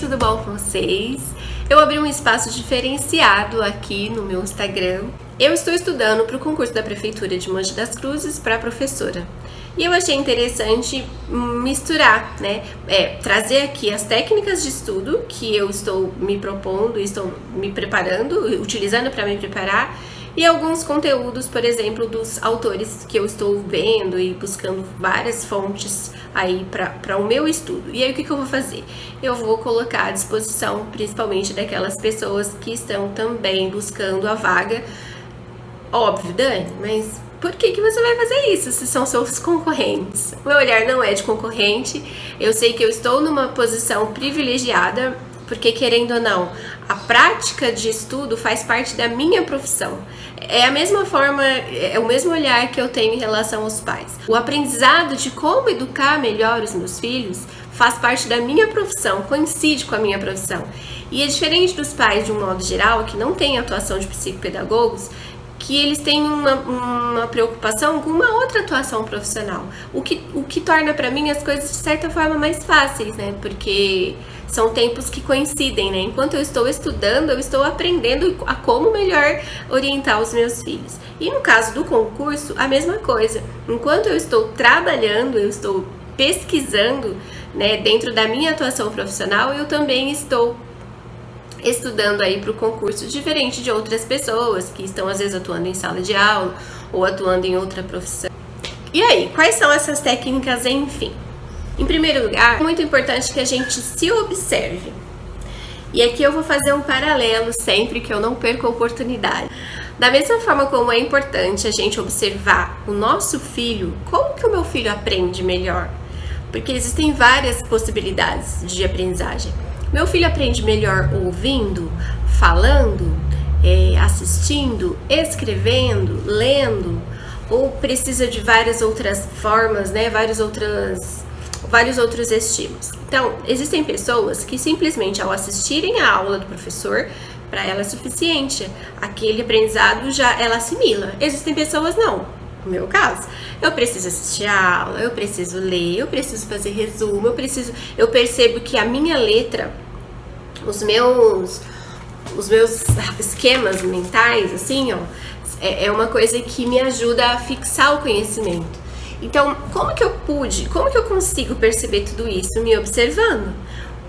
tudo bom com vocês? Eu abri um espaço diferenciado aqui no meu Instagram. Eu estou estudando para o concurso da Prefeitura de Mogi das Cruzes para professora. E eu achei interessante misturar, né? Trazer aqui as técnicas de estudo que eu estou me propondo, estou me preparando, utilizando para me preparar, e alguns conteúdos, por exemplo, dos autores que eu estou vendo e buscando várias fontes aí para o meu estudo. E aí o que eu vou fazer? Eu vou colocar à disposição principalmente daquelas pessoas que estão também buscando a vaga. Óbvio, Dani, mas por que você vai fazer isso se são seus concorrentes? O meu olhar não é de concorrente, eu sei que eu estou numa posição privilegiada, porque querendo ou não, a prática de estudo faz parte da minha profissão. É a mesma forma, é o mesmo olhar que eu tenho em relação aos pais. O aprendizado de como educar melhor os meus filhos faz parte da minha profissão, coincide com a minha profissão. E é diferente dos pais, de um modo geral, que não têm atuação de psicopedagogos, que eles têm uma preocupação com uma outra atuação profissional. O que torna para mim as coisas de certa forma mais fáceis, né? Porque são tempos que coincidem, né? Enquanto eu estou estudando, eu estou aprendendo a como melhor orientar os meus filhos. E no caso do concurso, a mesma coisa. Enquanto eu estou trabalhando, eu estou pesquisando, né, dentro da minha atuação profissional, eu também estou estudando aí para o concurso, diferente de outras pessoas que estão às vezes atuando em sala de aula ou atuando em outra profissão. E aí, quais são essas técnicas, enfim? Em primeiro lugar, é muito importante que a gente se observe. E aqui eu vou fazer um paralelo sempre que eu não perco a oportunidade. Da mesma forma como é importante a gente observar o nosso filho, como que o meu filho aprende melhor? Porque existem várias possibilidades de aprendizagem. Meu filho aprende melhor ouvindo, falando, assistindo, escrevendo, lendo, ou precisa de várias outras formas, né? Vários outros estímulos. Então, existem pessoas que simplesmente ao assistirem a aula do professor, para ela é suficiente. Aquele aprendizado já ela assimila. Existem pessoas não. No meu caso, eu preciso assistir a aula, eu preciso ler, eu preciso fazer resumo, eu percebo que a minha letra, os meus esquemas mentais, assim, ó, é uma coisa que me ajuda a fixar o conhecimento. Então, como que eu consigo perceber tudo isso? Me observando.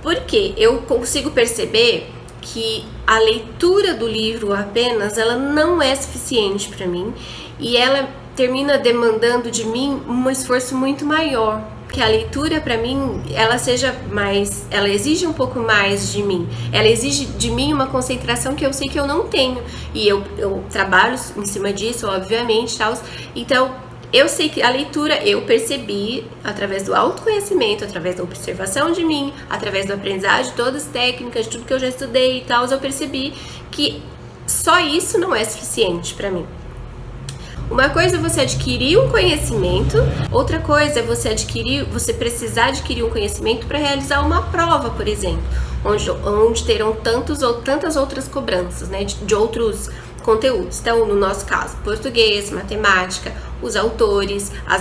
Porque eu consigo perceber que a leitura do livro apenas, ela não é suficiente para mim, e ela termina demandando de mim um esforço muito maior, que a leitura para mim, ela exige um pouco mais de mim, ela exige de mim uma concentração que eu sei que eu não tenho, e eu trabalho em cima disso, obviamente, tal. Então, eu sei que a leitura eu percebi através do autoconhecimento, através da observação de mim, através da aprendizagem de todas as técnicas, de tudo que eu já estudei e tal, eu percebi que só isso não é suficiente para mim. Uma coisa é você adquirir um conhecimento, outra coisa é você precisar adquirir um conhecimento para realizar uma prova, por exemplo, onde terão tantas outras cobranças, né, de outros conteúdos. Então, no nosso caso, português, matemática, os autores, a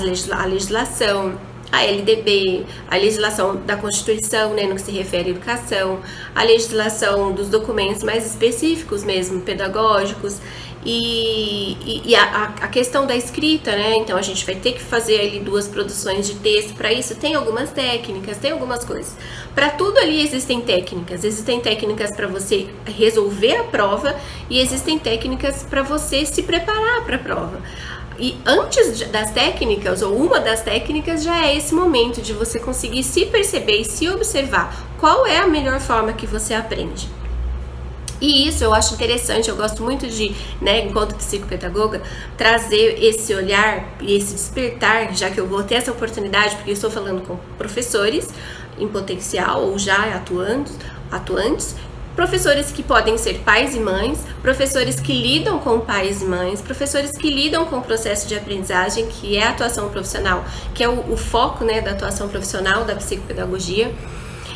legislação, a LDB, a legislação da Constituição, né, no que se refere à educação, a legislação dos documentos mais específicos mesmo, pedagógicos, e a questão da escrita, né? Então a gente vai ter que fazer ali 2 produções de texto. Para isso tem algumas técnicas, tem algumas coisas. Para tudo ali existem técnicas para você resolver a prova e existem técnicas para você se preparar para a prova. E antes das técnicas, ou uma das técnicas, já é esse momento de você conseguir se perceber e se observar qual é a melhor forma que você aprende. E isso eu acho interessante, eu gosto muito de, né, enquanto psicopedagoga, trazer esse olhar e esse despertar, já que eu vou ter essa oportunidade, porque eu estou falando com professores em potencial ou já atuantes, professores que podem ser pais e mães, professores que lidam com pais e mães, professores que lidam com o processo de aprendizagem, que é a atuação profissional, que é o foco, né, da atuação profissional da psicopedagogia.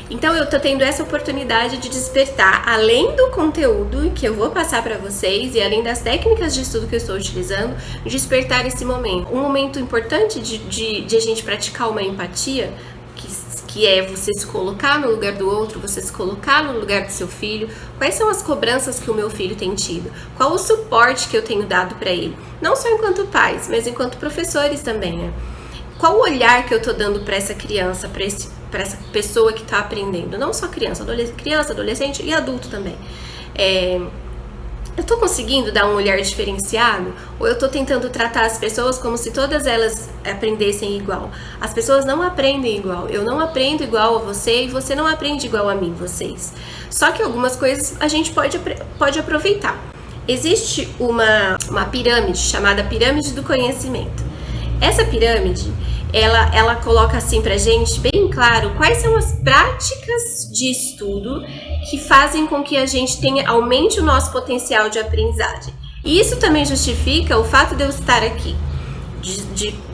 Então eu tô tendo essa oportunidade de despertar, além do conteúdo que eu vou passar para vocês e além das técnicas de estudo que eu estou utilizando, despertar esse momento. Um momento importante de a gente praticar uma empatia, que é você se colocar no lugar do outro, você se colocar no lugar do seu filho. Quais são as cobranças que o meu filho tem tido? Qual o suporte que eu tenho dado para ele? Não só enquanto pais, mas enquanto professores também, né? Qual o olhar que eu tô dando para essa criança, para essa pessoa que tá aprendendo? Não só criança, adolescente e adulto também. Eu tô conseguindo dar um olhar diferenciado? Ou eu tô tentando tratar as pessoas como se todas elas aprendessem igual? As pessoas não aprendem igual. Eu não aprendo igual a você e você não aprende igual a mim, vocês. Só que algumas coisas a gente pode aproveitar. Existe uma pirâmide chamada pirâmide do conhecimento. Essa pirâmide, ela coloca assim pra gente bem claro quais são as práticas de estudo que fazem com que a gente aumente o nosso potencial de aprendizagem. E isso também justifica o fato de eu estar aqui,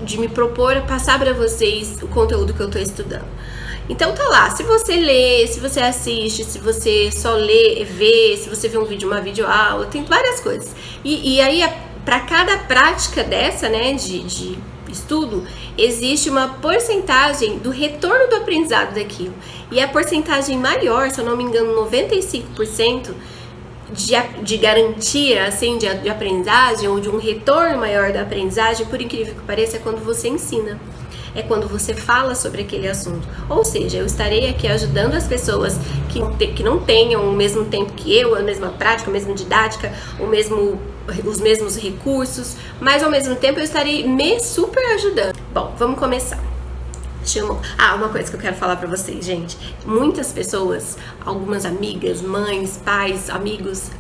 de me propor a passar para vocês o conteúdo que eu estou estudando. Então tá lá, se você lê, se você assiste, se você só lê, vê, se você vê um vídeo, uma videoaula, tem várias coisas. E aí, para cada prática dessa, né, de estudo, existe uma porcentagem do retorno do aprendizado daquilo. E a porcentagem maior, se eu não me engano, 95% de garantia assim, de aprendizagem ou de um retorno maior da aprendizagem, por incrível que pareça, é quando você ensina. É quando você fala sobre aquele assunto. Ou seja, eu estarei aqui ajudando as pessoas que não tenham o mesmo tempo que eu, a mesma prática, a mesma didática, os mesmos recursos, mas ao mesmo tempo eu estarei me super ajudando. Bom, vamos começar. Uma coisa que eu quero falar pra vocês, gente. Muitas pessoas, algumas amigas, mães, pais, amigos,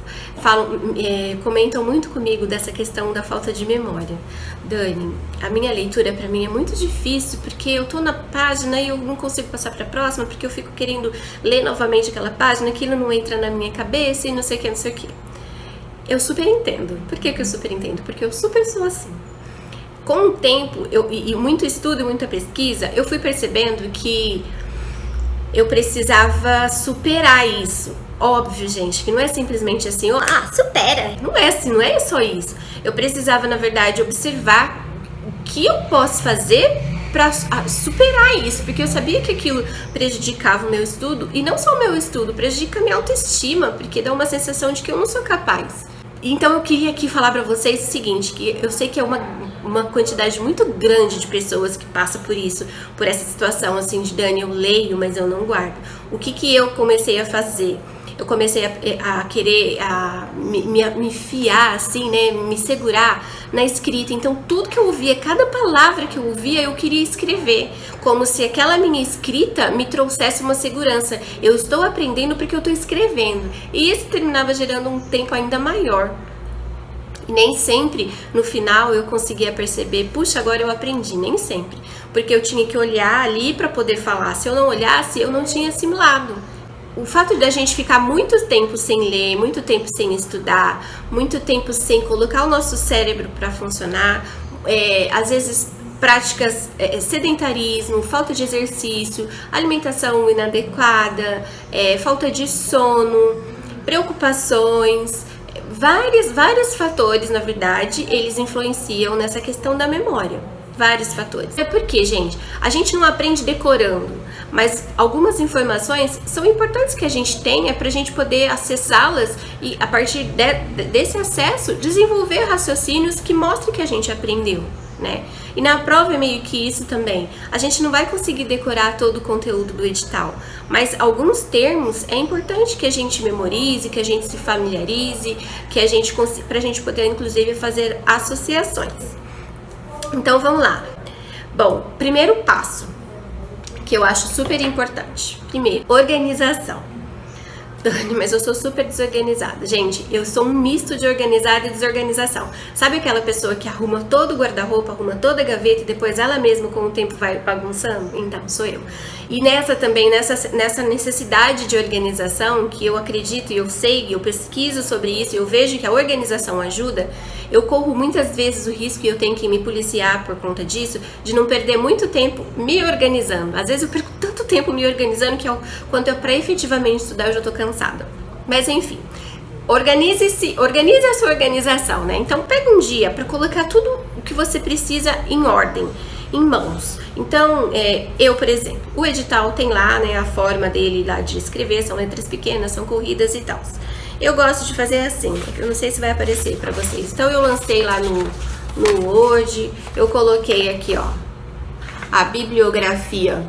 comentam muito comigo dessa questão da falta de memória. Dani, a minha leitura pra mim é muito difícil porque eu tô na página e eu não consigo passar pra próxima porque eu fico querendo ler novamente aquela página, aquilo não entra na minha cabeça e não sei o que, não sei o que. Eu super entendo. Por que eu super entendo? Porque eu super sou assim. Com o tempo, e muito estudo e muita pesquisa, eu fui percebendo que eu precisava superar isso. Óbvio, gente, que não é simplesmente assim, supera. Não é assim, não é só isso. Eu precisava, na verdade, observar o que eu posso fazer para superar isso, porque eu sabia que aquilo prejudicava o meu estudo, e não só o meu estudo, prejudica a minha autoestima, porque dá uma sensação de que eu não sou capaz. Então eu queria aqui falar pra vocês o seguinte, que eu sei que é uma quantidade muito grande de pessoas que passa por isso, por essa situação assim de Dani, eu leio, mas eu não guardo. O que eu comecei a fazer? Eu comecei a querer me fiar, assim, né, me segurar na escrita. Então tudo que eu ouvia, cada palavra que eu ouvia, eu queria escrever, como se aquela minha escrita me trouxesse uma segurança. Eu estou aprendendo porque eu estou escrevendo. E isso terminava gerando um tempo ainda maior. E nem sempre, no final, eu conseguia perceber, puxa, agora eu aprendi. Nem sempre. Porque eu tinha que olhar ali para poder falar. Se eu não olhasse, eu não tinha assimilado. O fato de a gente ficar muito tempo sem ler, muito tempo sem estudar, muito tempo sem colocar o nosso cérebro para funcionar, às vezes práticas, sedentarismo, falta de exercício, alimentação inadequada, falta de sono, preocupações, vários fatores, na verdade, eles influenciam nessa questão da memória. Vários fatores. É porque, gente, a gente não aprende decorando, mas algumas informações são importantes que a gente tenha para a gente poder acessá-las e, a partir desse acesso, desenvolver raciocínios que mostrem que a gente aprendeu, né? E na prova é meio que isso também. A gente não vai conseguir decorar todo o conteúdo do edital, mas alguns termos é importante que a gente memorize, que a gente se familiarize, pra gente poder, inclusive, fazer associações. Então vamos lá. Bom, primeiro passo, que eu acho super importante. Primeiro, organização. Dani, mas eu sou super desorganizada. Gente, eu sou um misto de organizada e desorganização. Sabe aquela pessoa que arruma todo o guarda-roupa, arruma toda a gaveta e depois ela mesma com o tempo vai bagunçando? Então, sou eu. E nessa necessidade de organização, que eu acredito e eu sei, eu pesquiso sobre isso, eu vejo que a organização ajuda, eu corro muitas vezes o risco, e eu tenho que me policiar por conta disso, de não perder muito tempo me organizando. Às vezes eu perco tanto tempo me organizando que quando eu para efetivamente estudar eu já tô cansada. Mas enfim, organize a sua organização, né? Então pega um dia para colocar tudo o que você precisa em ordem. em mãos. Então, eu, por exemplo, o edital tem lá, né, a forma dele lá de escrever, são letras pequenas, são corridas e tal. Eu gosto de fazer assim, eu não sei se vai aparecer para vocês. Então, eu lancei lá no Word, eu coloquei aqui, ó, a bibliografia.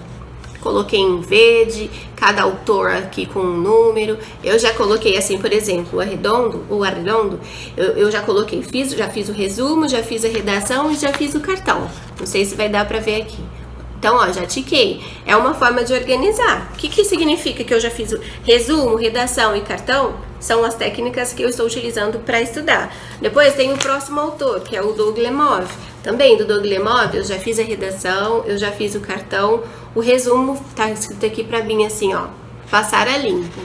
Coloquei em verde, cada autor aqui com um número. Eu já coloquei assim, por exemplo, o Arredondo, eu já coloquei, já fiz o resumo, já fiz a redação e já fiz o cartão. Não sei se vai dar pra ver aqui. Então, ó, já tiquei. É uma forma de organizar. O que significa que eu já fiz o resumo, redação e cartão? São as técnicas que eu estou utilizando para estudar. Depois tem o próximo autor, que é o Doug Lemov. Também do Doug Lemov, eu já fiz a redação, eu já fiz o cartão. O resumo tá escrito aqui para mim assim, ó, passar a limpo.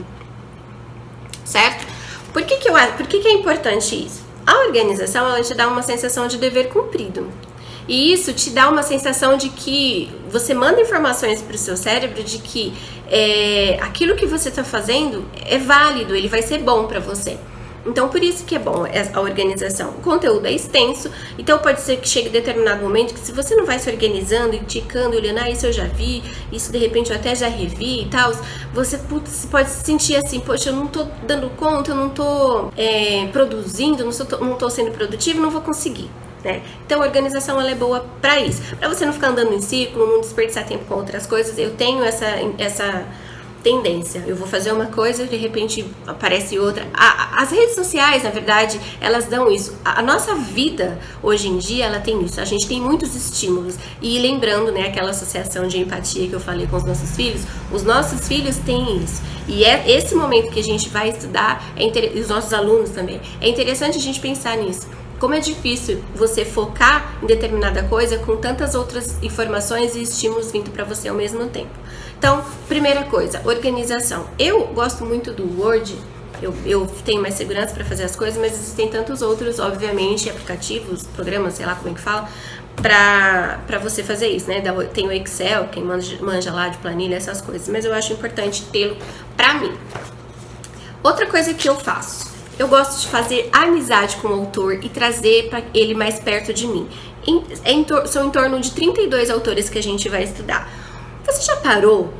Certo? Por que é importante isso? A organização, ela te dá uma sensação de dever cumprido. E isso te dá uma sensação de que você manda informações para o seu cérebro de que aquilo que você está fazendo é válido, ele vai ser bom para você. Então, por isso que é bom a organização. O conteúdo é extenso, então pode ser que chegue determinado momento que se você não vai se organizando e ticando, olhando, isso eu já vi, isso de repente eu até já revi e tal, você pode se sentir assim, poxa, eu não tô dando conta, eu não tô produzindo, não tô sendo produtivo, não vou conseguir. Né? Então a organização ela é boa para isso, para você não ficar andando em círculo, não desperdiçar tempo com outras coisas. Eu tenho essa tendência, eu vou fazer uma coisa e de repente aparece outra. As redes sociais, na verdade, elas dão isso. A nossa vida hoje em dia, ela tem isso. A gente tem muitos estímulos. E lembrando, né, aquela associação de empatia que eu falei com os nossos filhos têm isso. E esse momento que a gente vai estudar, e os nossos alunos também, é interessante a gente pensar nisso. Como é difícil você focar em determinada coisa com tantas outras informações e estímulos vindo para você ao mesmo tempo. Então, primeira coisa, organização. Eu gosto muito do Word, eu tenho mais segurança para fazer as coisas, mas existem tantos outros, obviamente, aplicativos, programas, sei lá como é que fala, para você fazer isso, né? Tem o Excel, quem manja lá de planilha, essas coisas, mas eu acho importante tê-lo para mim. Outra coisa que eu faço, eu gosto de fazer amizade com o autor e trazer para ele mais perto de mim. São em torno de 32 autores que a gente vai estudar. Você já parou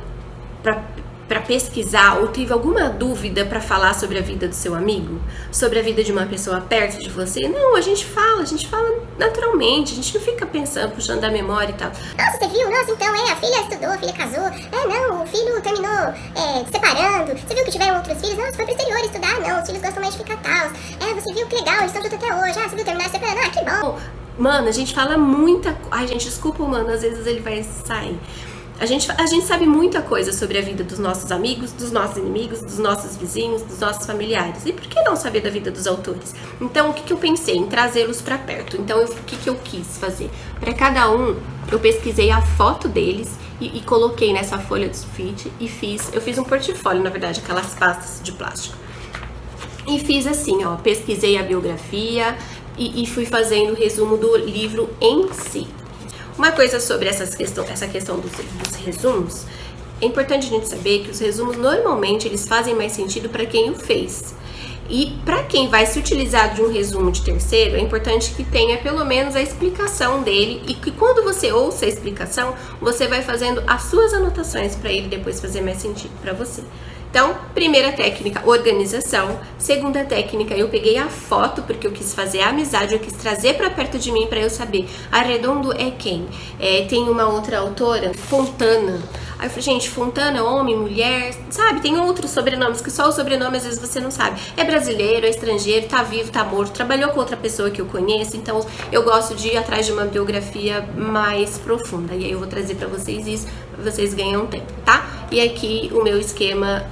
para pesquisar ou teve alguma dúvida para falar sobre a vida do seu amigo? Sobre a vida de uma pessoa perto de você? Não, a gente fala naturalmente, a gente não fica pensando, puxando da memória e tal. Nossa, você viu? Nossa, então, a filha estudou, a filha casou. Não, o filho terminou separando. Você viu que tiveram outros filhos? Nossa, foi pro exterior estudar. Não, os filhos gostam mais de ficar tal. Você viu que legal, eles estão juntos até hoje. Você viu terminar separando? Que bom. Mano, a gente fala muita coisa. Ai, gente, desculpa, mano, às vezes ele vai sair. A gente sabe muita coisa sobre a vida dos nossos amigos, dos nossos inimigos, dos nossos vizinhos, dos nossos familiares. E por que não saber da vida dos autores? Então, o que eu pensei? Em trazê-los para perto. Então, o que eu quis fazer? Para cada um, eu pesquisei a foto deles e coloquei nessa folha de sulfite e eu fiz um portfólio, na verdade, aquelas pastas de plástico. E fiz assim, ó, pesquisei a biografia e fui fazendo o resumo do livro em si. Uma coisa sobre essa questão dos resumos, é importante a gente saber que os resumos normalmente eles fazem mais sentido para quem o fez. E para quem vai se utilizar de um resumo de terceiro, é importante que tenha pelo menos a explicação dele e que quando você ouça a explicação, você vai fazendo as suas anotações para ele depois fazer mais sentido para você. Então, primeira técnica, organização. Segunda técnica, eu peguei a foto porque eu quis fazer a amizade, eu quis trazer para perto de mim para eu saber. Arredondo é quem? Tem uma outra autora, Fontana. Aí eu falei, gente, Fontana, homem, mulher, sabe? Tem outros sobrenomes que só o sobrenome às vezes você não sabe. É brasileiro, é estrangeiro, tá vivo, tá morto, trabalhou com outra pessoa que eu conheço. Então, eu gosto de ir atrás de uma biografia mais profunda. E aí eu vou trazer para vocês isso, pra vocês ganham tempo, tá? E aqui o meu esquema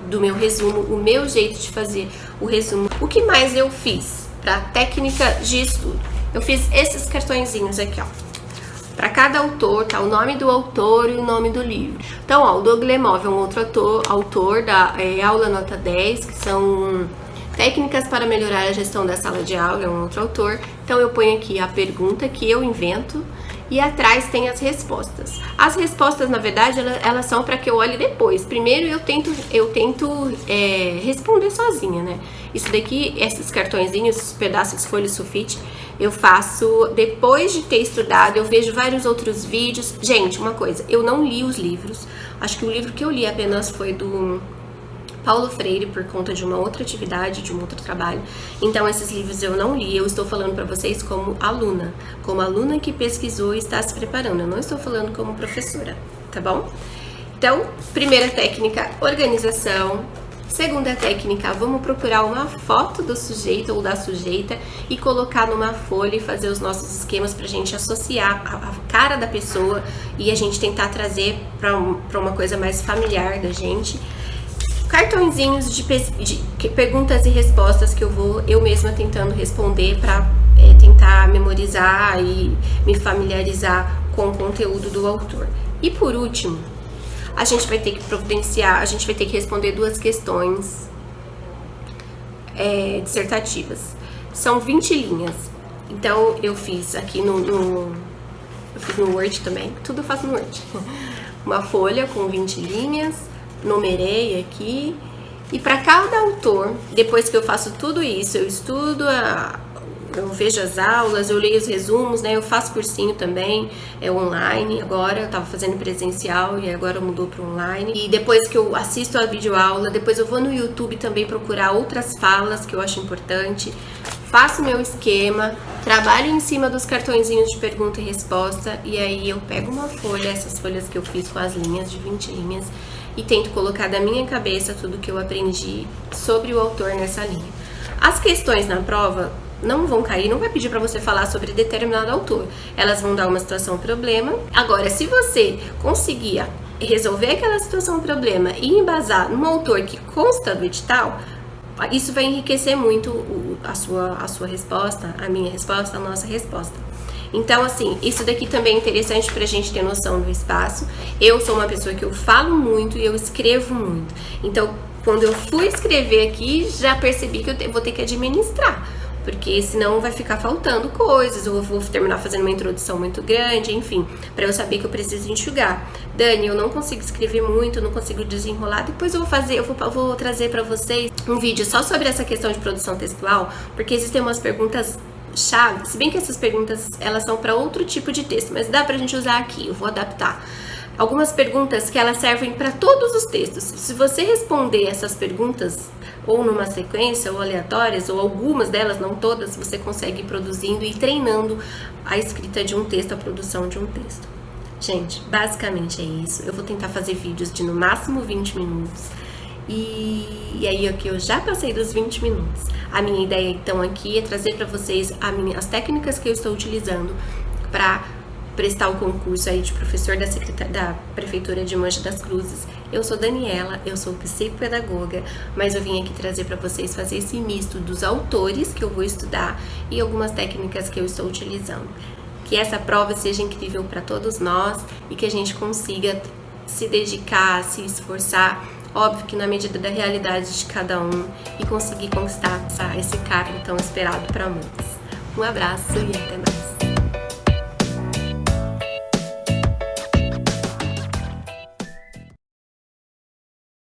do meu resumo, o meu jeito de fazer o resumo. O que mais eu fiz para técnica de estudo? Eu fiz esses cartõezinhos aqui, ó. Para cada autor, tá o nome do autor e o nome do livro. Então, ó, o Doug Lemov é um outro autor da aula nota 10, que são técnicas para melhorar a gestão da sala de aula, é um outro autor. Então, eu ponho aqui a pergunta que eu invento e atrás tem as respostas. As respostas, na verdade, elas são para que eu olhe depois. Primeiro eu tento responder sozinha, né? Isso daqui, esses cartõezinhos, esses pedaços de folha sulfite, eu faço depois de ter estudado. Eu vejo vários outros vídeos. Gente, uma coisa, eu não li os livros. Acho que o livro que eu li apenas foi do Paulo Freire, por conta de uma outra atividade, de um outro trabalho. Então, esses livros eu não li. Eu estou falando para vocês como aluna que pesquisou e está se preparando. Eu não estou falando como professora, tá bom? Então, primeira técnica, organização. Segunda técnica, vamos procurar uma foto do sujeito ou da sujeita e colocar numa folha e fazer os nossos esquemas pra gente associar a cara da pessoa e a gente tentar trazer pra uma coisa mais familiar da gente. Cartõezinhos de perguntas e respostas que eu mesma tentando responder pra tentar memorizar e me familiarizar com o conteúdo do autor. E por último, a gente vai ter que providenciar, a gente vai ter que responder 2 questões dissertativas. São 20 linhas. Então, eu fiz aqui eu fiz no Word também, tudo eu faço no Word. Uma folha com 20 linhas, numerei aqui. E para cada autor, depois que eu faço tudo isso, eu estudo eu vejo as aulas, eu leio os resumos, né? Eu faço cursinho também, online agora, eu tava fazendo presencial e agora mudou para online. E depois que eu assisto a videoaula, depois eu vou no YouTube também procurar outras falas que eu acho importante, faço meu esquema, trabalho em cima dos cartõezinhos de pergunta e resposta e aí eu pego uma folha, essas folhas que eu fiz com as linhas, de 20 linhas, e tento colocar da minha cabeça tudo que eu aprendi sobre o autor nessa linha. As questões na prova não vão cair, não vai pedir para você falar sobre determinado autor. Elas vão dar uma situação problema. Agora, se você conseguir resolver aquela situação problema e embasar num autor que consta do edital, isso vai enriquecer muito a sua resposta, a minha resposta, a nossa resposta. Então, assim, isso daqui também é interessante pra gente ter noção do espaço. Eu sou uma pessoa que eu falo muito e eu escrevo muito. Então, quando eu fui escrever aqui, já percebi que eu vou ter que administrar. Porque senão vai ficar faltando coisas, ou eu vou terminar fazendo uma introdução muito grande, enfim, para eu saber que eu preciso enxugar. Dani, eu não consigo escrever muito, eu não consigo desenrolar. Depois eu vou trazer para vocês um vídeo só sobre essa questão de produção textual, porque existem umas perguntas chave, se bem que essas perguntas elas são para outro tipo de texto, mas dá pra gente usar aqui, eu vou adaptar. Algumas perguntas que elas servem para todos os textos. Se você responder essas perguntas ou numa sequência, ou aleatórias, ou algumas delas, não todas, você consegue ir produzindo e treinando a escrita de um texto, a produção de um texto. Gente, basicamente é isso. Eu vou tentar fazer vídeos de no máximo 20 minutos. E aí aqui eu já passei dos 20 minutos. A minha ideia então aqui é trazer para vocês as técnicas que eu estou utilizando para prestar o concurso aí de professor da Prefeitura de Mogi das Cruzes. Eu sou Daniela, eu sou psicopedagoga, mas eu vim aqui trazer para vocês fazer esse misto dos autores que eu vou estudar e algumas técnicas que eu estou utilizando. Que essa prova seja incrível para todos nós e que a gente consiga se dedicar, se esforçar, óbvio que na medida da realidade de cada um, e conseguir conquistar esse cargo tão esperado para muitos. Um abraço e até mais!